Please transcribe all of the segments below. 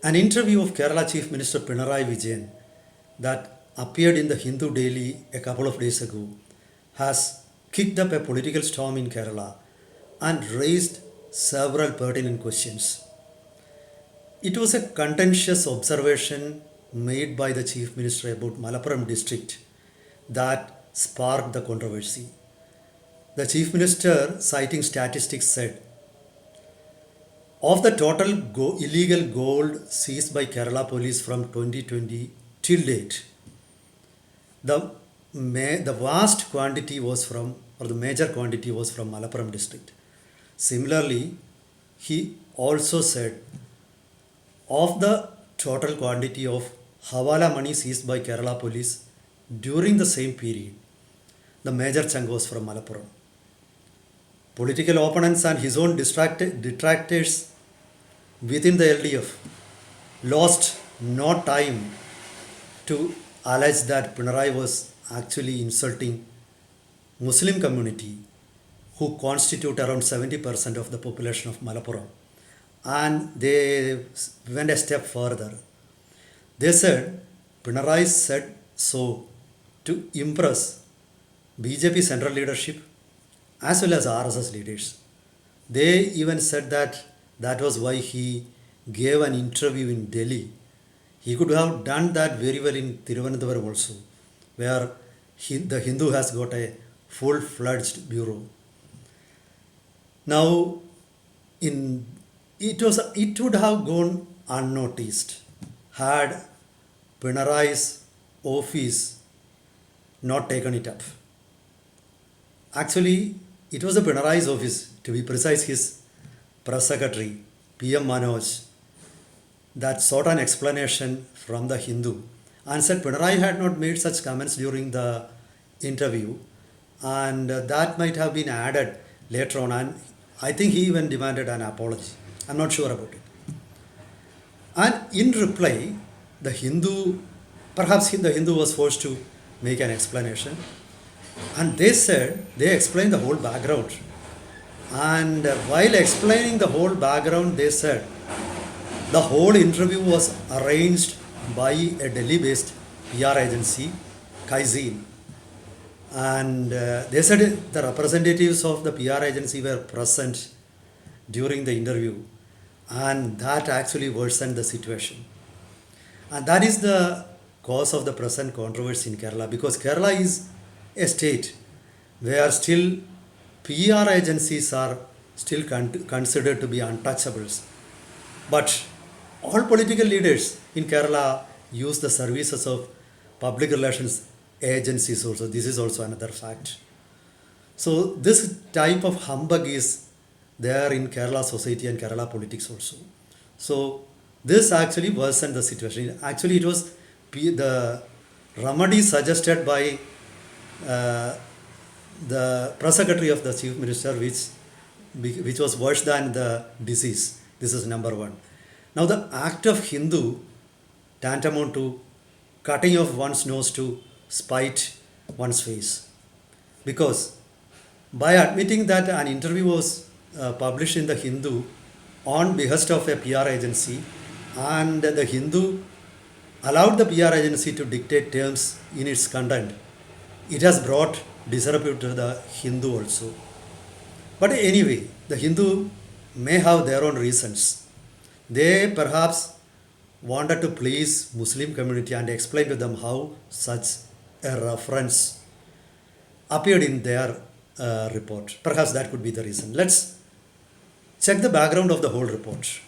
An interview of Kerala Chief Minister Pinarayi Vijayan that appeared in the Hindu Daily a couple of days ago has kicked up a political storm in Kerala and raised several pertinent questions. It was a contentious observation made by the Chief Minister about Malappuram district that sparked the controversy. The Chief Minister, citing statistics, said of the total illegal gold seized by Kerala police from 2020 till date, the vast quantity was from, or the major quantity was from Malappuram district. Similarly, he also said of the total quantity of Hawala money seized by Kerala police during the same period, the major chunk was from Malappuram. Political opponents and his own detractors within the LDF lost no time to allege that Pinarayi was actually insulting Muslim community who constitute around 70% of the population of Malappuram. And they went a step further. They said Pinarayi said so to impress BJP central leadership as well as RSS leaders. They even said that that was why he gave an interview in Delhi. He could have done that very well in Thiruvananthapuram also, where the Hindu has got a full-fledged bureau. Now, it would have gone unnoticed had Pinarayi's office not taken it up. Actually, it was the Pinarayi's office, to be precise, his press secretary, PM Manoj, that sought an explanation from the Hindu and said Pinarayi had not made such comments during the interview, and that might have been added later on, and I think he even demanded an apology. I'm not sure about it. And in reply, the Hindu, perhaps the Hindu was forced to make an explanation, and they explained the whole background. And while explaining the whole background, they said the whole interview was arranged by a Delhi-based PR agency, Kaizin. And they said the representatives of the PR agency were present during the interview, and that actually worsened the situation. And that is the cause of the present controversy in Kerala, because Kerala is a state where still PR agencies are still considered to be untouchables. But all political leaders in Kerala use the services of public relations agencies also. This is also another fact. So this type of humbug is there in Kerala society and Kerala politics also. So this actually worsened the situation. Actually, it was the remedy suggested by the press secretary of the chief minister, which was worse than the disease. This is number one. Now, the act of Hindu tantamount to cutting off one's nose to spite one's face, because by admitting that an interview was published in the Hindu on behest of a PR agency, and the Hindu allowed the PR agency to dictate terms in its content, it has brought disrepute to the Hindu also. But anyway, the Hindu may have their own reasons. They perhaps wanted to please Muslim community and explain to them how such a reference appeared in their report. Perhaps that could be the reason. Let's check the background of the whole report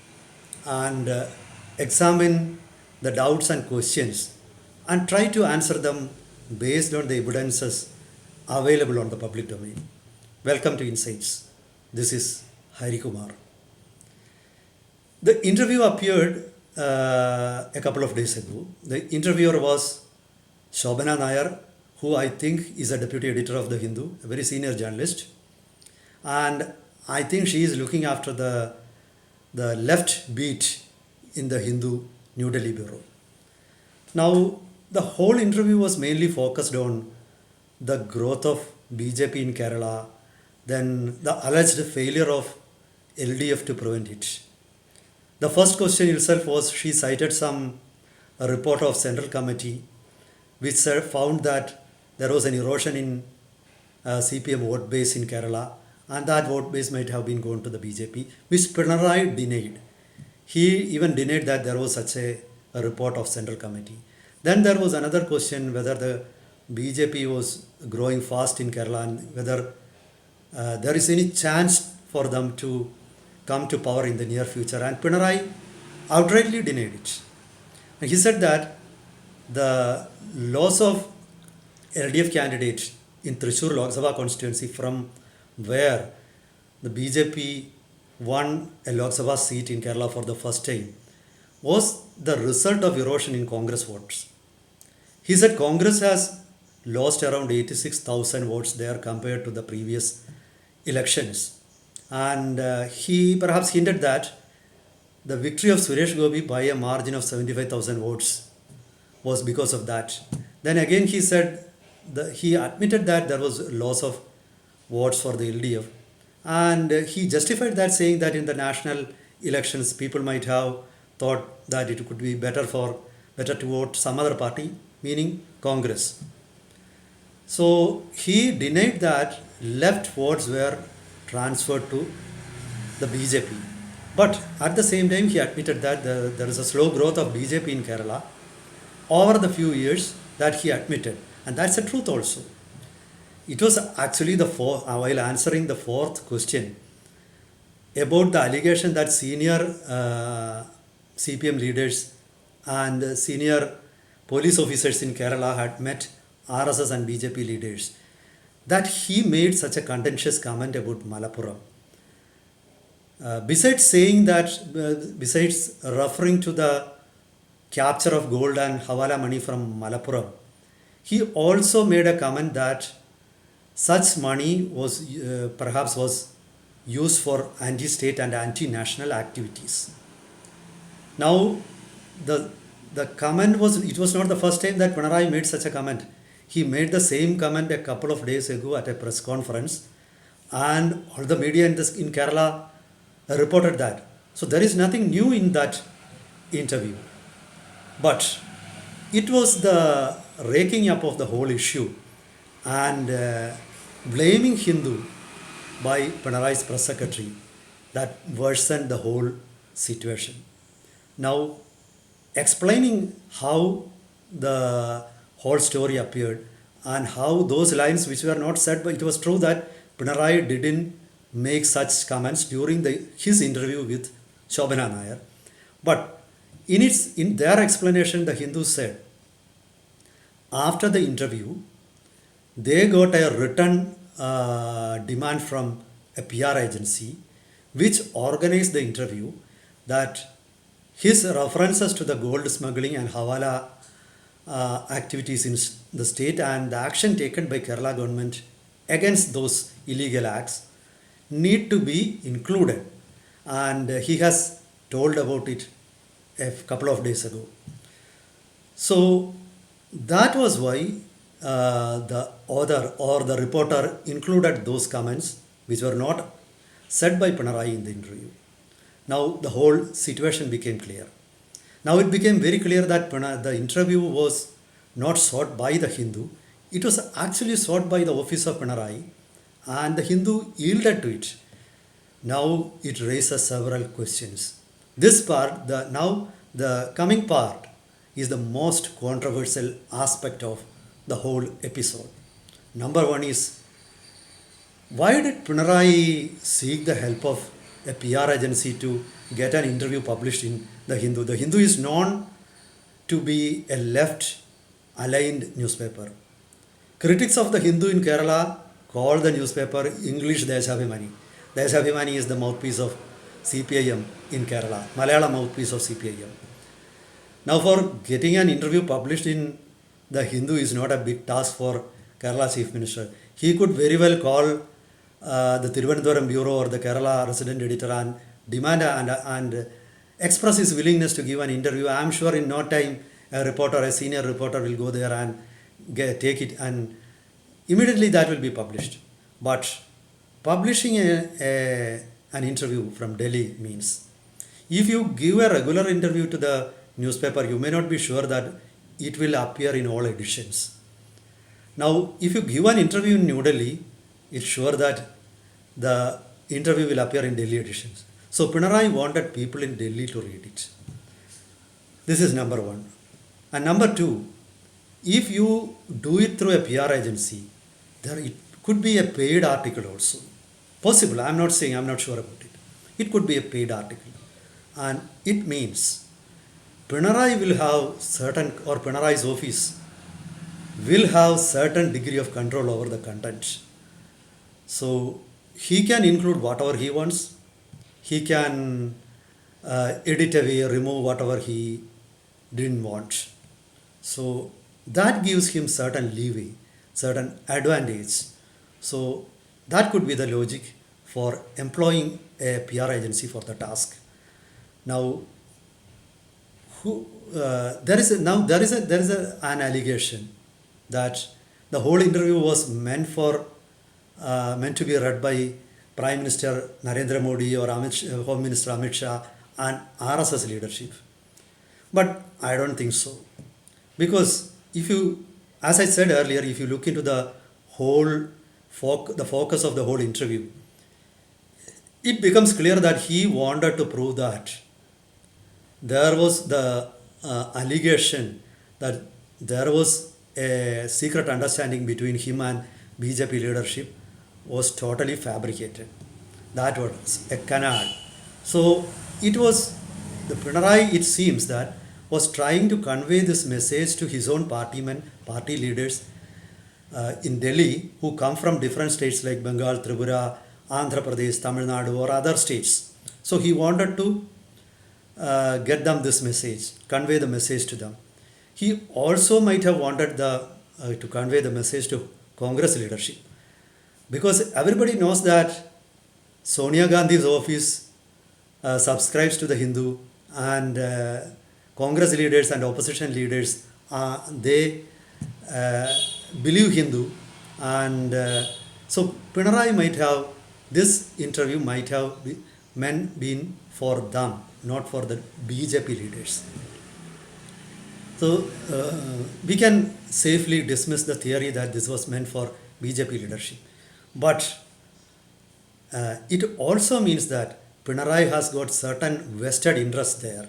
and examine the doubts and questions and try to answer them based on the evidences available on the public domain. Welcome to Insights. This is Hari Kumar. The interview appeared a couple of days ago. The interviewer was Shobana Nair, who I think is a deputy editor of The Hindu, a very senior journalist. And I think she is looking after the left beat in The Hindu New Delhi bureau. Now, the whole interview was mainly focused on the growth of BJP in Kerala, then the alleged failure of LDF to prevent it. The first question itself was she cited some a report of Central Committee which found that there was an erosion in CPM vote base in Kerala, and that vote base might have been going to the BJP, which Pinarayi denied. He even denied that there was such a report of Central Committee. Then there was another question whether the BJP was growing fast in Kerala and whether there is any chance for them to come to power in the near future. And Pinarayi outrightly denied it. And he said that the loss of LDF candidate in Thrissur Lok Sabha constituency, from where the BJP won a Lok Sabha seat in Kerala for the first time, was the result of erosion in Congress votes. He said Congress has lost around 86,000 votes there compared to the previous elections. And he perhaps hinted that the victory of Suresh Gopi by a margin of 75,000 votes was because of that. Then again he said he admitted that there was loss of votes for the LDF, and he justified that saying that in the national elections people might have thought that it could be better to vote some other party, meaning Congress. So he denied that left votes were transferred to the BJP. But at the same time, he admitted that there is a slow growth of BJP in Kerala over the few years that he admitted. And that's the truth also. It was actually while answering the fourth question about the allegation that senior CPM leaders and senior police officers in Kerala had met RSS and BJP leaders, that he made such a contentious comment about Malappuram. Besides referring to the capture of gold and Hawala money from Malappuram, he also made a comment that such money perhaps was used for anti-state and anti-national activities. Now, the comment it was not the first time that Pinarayi made such a comment. He made the same comment a couple of days ago at a press conference, and all the media in Kerala reported that. So there is nothing new in that interview. But it was the raking up of the whole issue and blaming Hindu by Pinarayi's press secretary that worsened the whole situation. Now, explaining how the whole story appeared and how those lines which were not said, but it was true that Pinarayi didn't make such comments during his interview with Shobhana Nair. But in their explanation, the Hindus said, after the interview, they got a written demand from a PR agency which organized the interview, that his references to the gold smuggling and Hawala activities in the state and the action taken by Kerala government against those illegal acts need to be included. And he has told about it a couple of days ago. So that was why the author or the reporter included those comments which were not said by Pinarayi in the interview. Now the whole situation became clear. Now it became very clear that the interview was not sought by the Hindu. It was actually sought by the office of Pinarayi, and the Hindu yielded to it. Now it raises several questions. This part, the coming part, is the most controversial aspect of the whole episode. Number one is, why did Pinarayi seek the help of a PR agency to get an interview published in the Hindu? The Hindu is known to be a left-aligned newspaper. Critics of the Hindu in Kerala call the newspaper English Deshabhimani. Deshabhimani is the mouthpiece of CPIM in Kerala, Malayalam mouthpiece of CPIM. Now, for getting an interview published in the Hindu is not a big task for Kerala Chief Minister. He could very well call the Thiruvananthapuram Bureau or the Kerala resident editor and demand and express his willingness to give an interview. I am sure in no time a senior reporter will go there and take it, and immediately that will be published. But publishing an interview from Delhi means If you give a regular interview to the newspaper, you may not be sure that it will appear in all editions. Now, if you give an interview in New Delhi, it's sure that the interview will appear in Delhi editions. So Pinarayi wanted people in Delhi to read it. This is number one. And number two, if you do it through a PR agency, there it could be a paid article also. Possible, I'm not saying, I'm not sure about it. It could be a paid article. And it means Pinarayi will have certain, or Pinarayi's office will have certain degree of control over the content. So he can include whatever he wants. He can edit away, remove whatever he didn't want. So that gives him certain leeway, certain advantage. So that could be the logic for employing a PR agency for the task. Now, there is an allegation that the whole interview was meant to be read by Prime Minister Narendra Modi or Home Minister Amit Shah and RSS leadership. But I don't think so. Because if you, as I said earlier, if you look into the whole the focus of the whole interview, it becomes clear that he wanted to prove that there was the allegation that there was a secret understanding between him and BJP leadership was totally fabricated. That was a canard. So it was the Pinarayi, it seems that, was trying to convey this message to his own party leaders in Delhi who come from different states like Bengal, Tripura, Andhra Pradesh, Tamil Nadu or other states. So he wanted to get them this message, convey the message to them. He also might have wanted to convey the message to Congress leadership, because everybody knows that Sonia Gandhi's office subscribes to the Hindu, and Congress leaders and opposition leaders, they believe Hindu, and so Pinarayi might have, this interview might have been for them, not for the BJP leaders. So we can safely dismiss the theory that this was meant for BJP leadership. But it also means that Pinarayi has got certain vested interests there.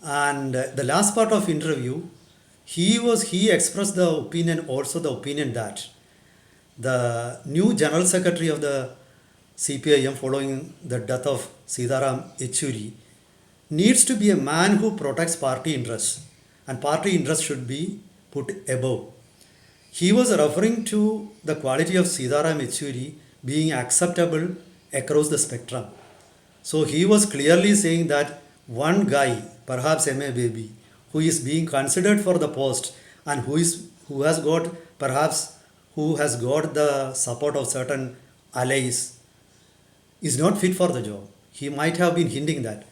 And the last part of interview, he expressed the opinion, also the opinion that the new General Secretary of the CPIM following the death of Sitaram Yechury needs to be a man who protects party interests, and party interests should be put above. He was referring to the quality of Sitaram Yechury being acceptable across the spectrum. So he was clearly saying that one guy, perhaps M.A. Baby, who is being considered for the post and who has got the support of certain allies, is not fit for the job. He might have been hinting that.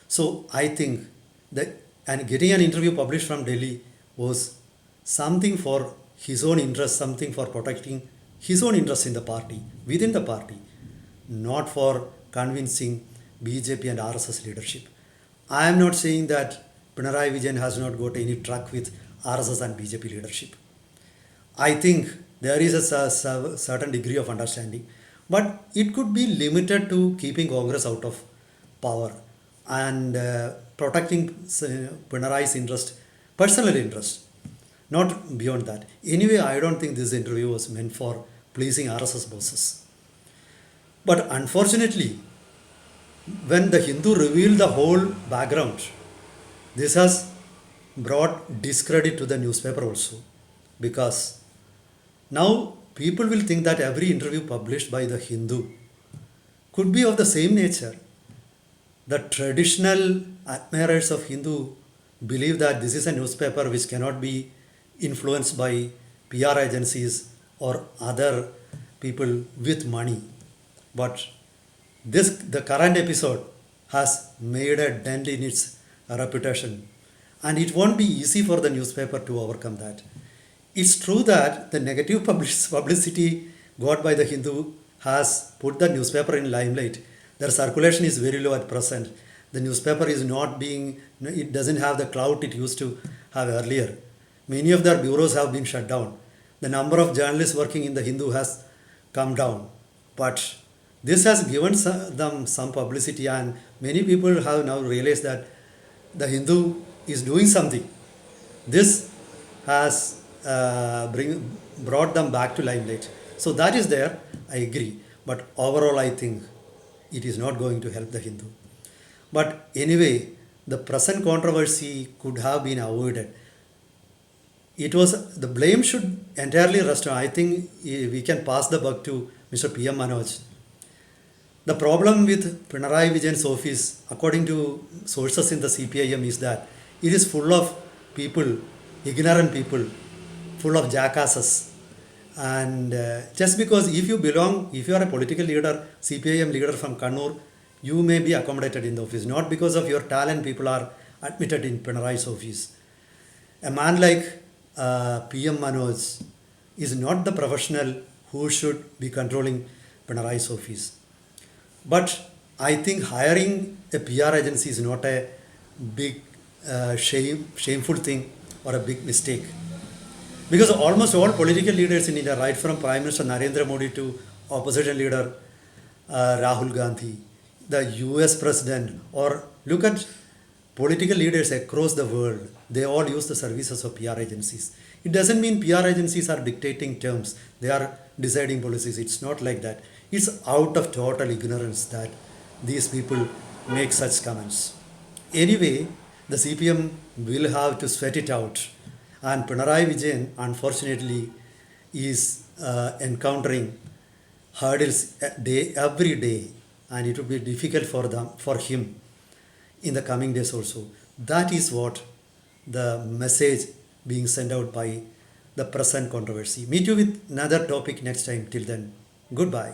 So I think that, and getting an interview published from Delhi was something for his own interest, something for protecting his own interest in the party, within the party, not for convincing BJP and RSS leadership. I am not saying that Pinarayi Vijayan has not got any truck with RSS and BJP leadership. I think there is a certain degree of understanding, but it could be limited to keeping Congress out of power and protecting Pinarayi's interest, personal interest, not beyond that. Anyway, I don't think this interview was meant for pleasing RSS bosses. But unfortunately, when the Hindu revealed the whole background, this has brought discredit to the newspaper also, because now people will think that every interview published by the Hindu could be of the same nature. The traditional admirers of Hindu believe that this is a newspaper which cannot be influenced by PR agencies or other people with money. But the current episode has made a dent in its reputation, and it won't be easy for the newspaper to overcome that. It's true that the negative publicity got by the Hindu has put the newspaper in limelight. Their circulation is very low at present. The newspaper is not being, it doesn't have the clout it used to have earlier. Many of their bureaus have been shut down. The number of journalists working in the Hindu has come down. But this has given them some publicity, and many people have now realized that the Hindu is doing something. This has brought them back to limelight. So that is there, I agree. But overall, I think it is not going to help the Hindu. But anyway, the present controversy could have been avoided. It was, the blame should entirely rest on, I think we can pass the buck to Mr. P.M. Manoj. The problem with Pinarayi Vijayan's office, according to sources in the CPIM, is that it is full of people, ignorant people, full of jackasses. And just because if you are a political leader, CPIM leader from Kannur, you may be accommodated in the office. Not because of your talent, people are admitted in Pinarayi's office. A man like PM Manoj is not the professional who should be controlling Pinarayi's office. But I think hiring a PR agency is not a big shameful thing or a big mistake. Because almost all political leaders in India, right from Prime Minister Narendra Modi to opposition leader Rahul Gandhi, the US President, or look at political leaders across the world, they all use the services of PR agencies. It doesn't mean PR agencies are dictating terms, they are deciding policies. It's not like that. It's out of total ignorance that these people make such comments. Anyway, the CPM will have to sweat it out. And Pinarayi Vijayan, unfortunately, is encountering hurdles every day, and it will be difficult for him in the coming days also. That is what the message being sent out by the present controversy. Meet you with another topic next time. Till then, goodbye.